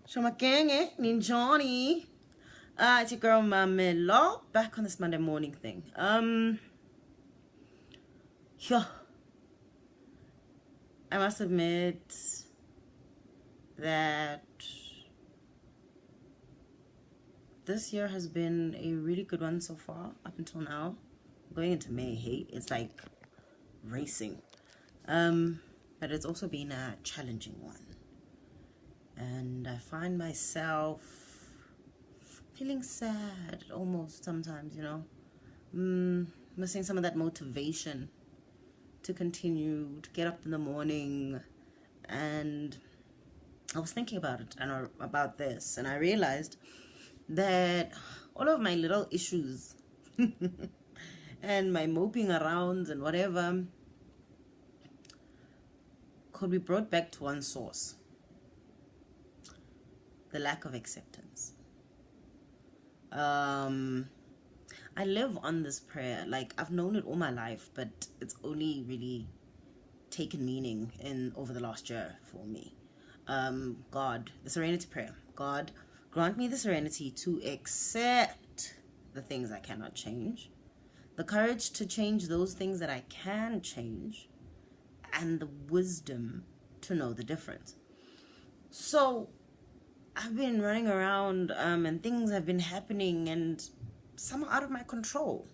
Shamakenge, Ninjani. It's your girl Mamelo, back on this Monday morning thing. Yeah, I must admit that this year has been a really good one so far, up until now. Going into May, hey, it's like racing. But it's also been a challenging one. And I find myself feeling sad almost sometimes, missing some of that motivation to continue to get up in the morning. And I was thinking about it and about this, and I realized that all of my little issues and my moping around and whatever could be brought back to one source: the lack of acceptance. I live on this prayer. Like, I've known it all my life, but it's only really taken meaning over the last year for me. God, the serenity prayer. God, grant me the serenity to accept the things I cannot change, the courage to change those things that I can change, and the wisdom to know the difference. So I've been running around and things have been happening, and some are out of my control.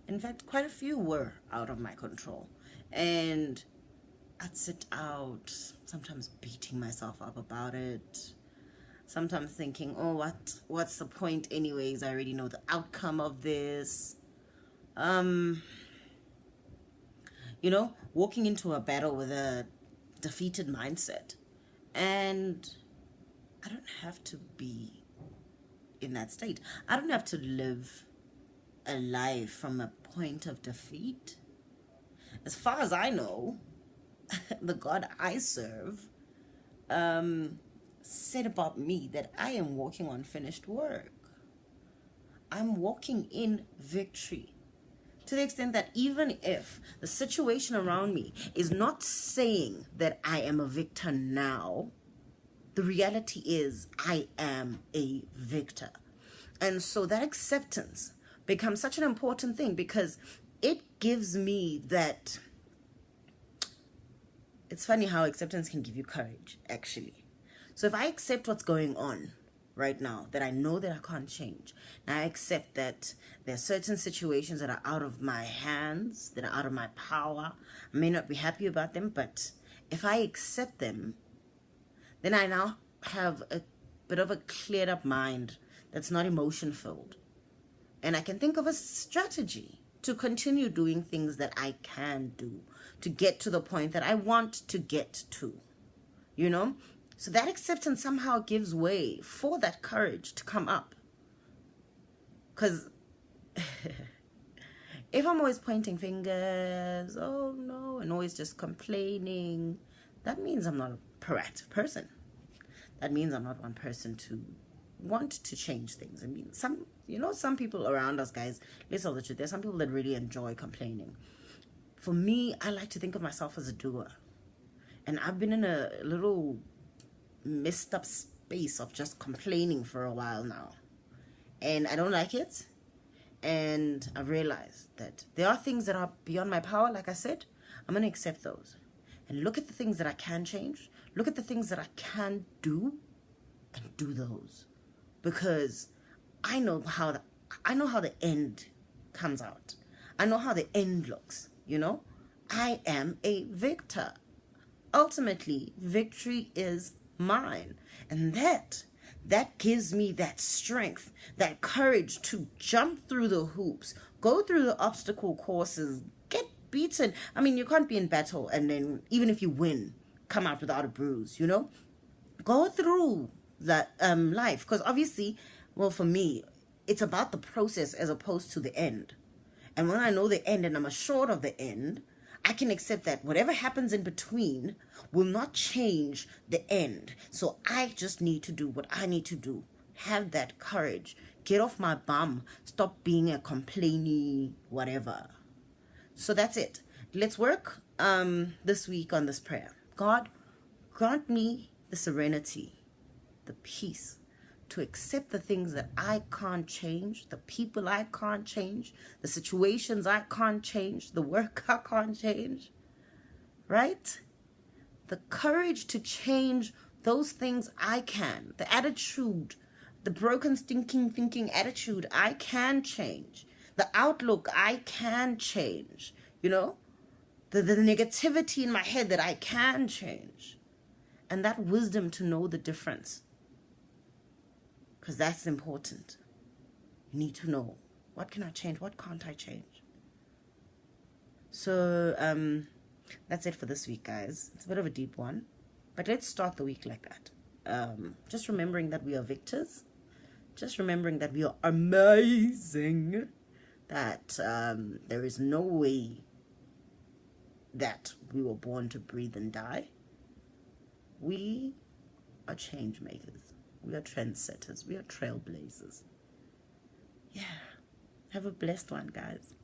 In fact, quite a few were out of my control. And I'd sit out, sometimes beating myself up about it, sometimes thinking, oh, what's the point anyways? I already know the outcome of this. Walking into a battle with a defeated mindset. And I don't have to be in that state. I don't have to live a life from a point of defeat. As far as I know, the God I serve said about me that I am walking on finished work. I'm walking in victory. To the extent that even if the situation around me is not saying that I am a victor now, the reality is I am a victor. And so that acceptance becomes such an important thing, because it gives me that. It's funny how acceptance can give you courage, actually. So if I accept what's going on right now, that I know that I can't change, and I accept that there are certain situations that are out of my hands, that are out of my power, I may not be happy about them, but if I accept them, then I now have a bit of a cleared up mind that's not emotion filled. And I can think of a strategy to continue doing things that I can do to get to the point that I want to get to, So that acceptance somehow gives way for that courage to come up. Because if I'm always pointing fingers, oh no, and always just complaining, that means I'm not a proactive person. That means I'm not one person to want to change things. I mean, some people around us, guys, let's tell the truth, there's some people that really enjoy complaining. For me, I like to think of myself as a doer. And I've been in a little messed up space of just complaining for a while now. And I don't like it. And I've realized that there are things that are beyond my power, like I said. I'm going to accept those. And look at the things that I can change. Look at the things that I can do, and do those. Because I know how the end comes out. I know how the end looks, I am a victor. Ultimately, victory is mine. And that gives me that strength, that courage to jump through the hoops, go through the obstacle courses, get beaten. I mean, you can't be in battle and then, even if you win, come out without a bruise, Go through that life. Because obviously, well, for me, it's about the process as opposed to the end. And when I know the end and I'm assured of the end, I can accept that whatever happens in between will not change the end. So I just need to do what I need to do. Have that courage. Get off my bum. Stop being a complainy whatever. So that's it. Let's work this week on this prayer. God, grant me the serenity the peace to accept the things that I can't change, the people I can't change, the situations I can't change, the work I can't change, right? The courage to change those things I can, the attitude, the broken, stinking thinking attitude I can change, the outlook I can change, you know, the negativity in my head that I can change, and that wisdom to know the difference. Because that's important. You need to know, what can I change? What can't I change? So that's it for this week, guys. It's a bit of a deep one, but let's start the week like that. Just remembering that we are victors. Just remembering that we are amazing. That there is no way that we were born to breathe and die. We are change makers. We are trendsetters. We are trailblazers. Yeah. Have a blessed one, guys.